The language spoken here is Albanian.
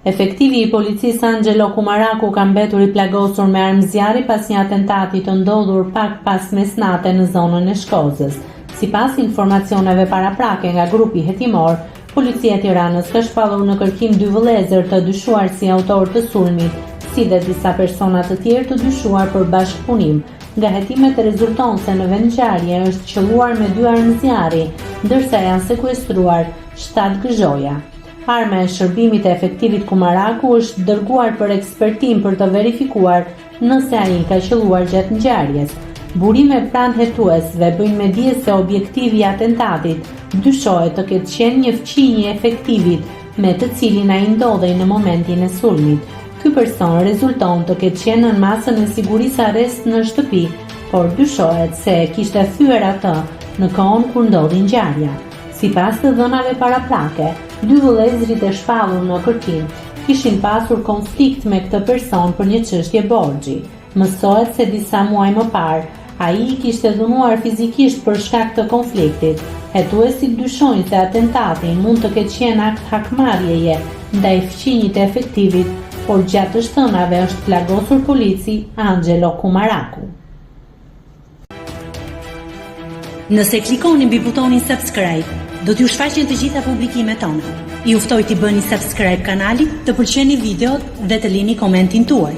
Efektivi i policisë Angelo Kumaraku ka mbetur i plagosur me armë zjarri pas një atentati të ndodhur pak pas mesnate në zonën e Shkozës. Sipas informacioneve paraprake nga grupi hetimor, policia e Tiranës ka shpallur në kërkim 2 vëllezër të dyshuar si autor të sulmit, si dhe disa persona të tjerë të dyshuar për bashkëpunim. Nga hetimet rezulton se në vend ngjarje është qelluar me 2 armë zjarri, ndërsa janë sekuestruar 7 gëzhoja. Arma e shërbimit e efektivit Kumaraku është dërguar për ekspertim për të verifikuar nëse ai ka qelluar gjatë ngjarjes. Burime pranë hetuesve bëjnë me dije se objektivi i atentatit dyshohet të ketë qenë një fqinje e efektivit me të cilin ai ndodhej në momentin e sulmit. Ky person rezulton të ketë qenë në masën e sigurisë arrest në shtëpi, por dyshohet se kishte thyer atë në kohën kur ndodhi ngjarja. Sipas të dhënave paraprake, 2 vëllezërit e shpallur në kërkim kishin pasur konflikt me këtë person për një çështje borxhi. Mësohet se disa muaj më parë ai i kishte dhunuar fizikisht për shkak të konfliktit. Hetuesit dyshojnë se atentati mund të ketë qenë akt hakmarrjeje ndaj fqinjit të efektivit, por gjatë të shtënave është plagosur polici Angelo Kumaraku. Nëse klikoni mbi butonin subscribe, do t'ju shfaqen të gjitha publikimet tona. Ju ftoj t'i bëni subscribe kanalit, të pëlqeni videot dhe të lini komentin tuaj.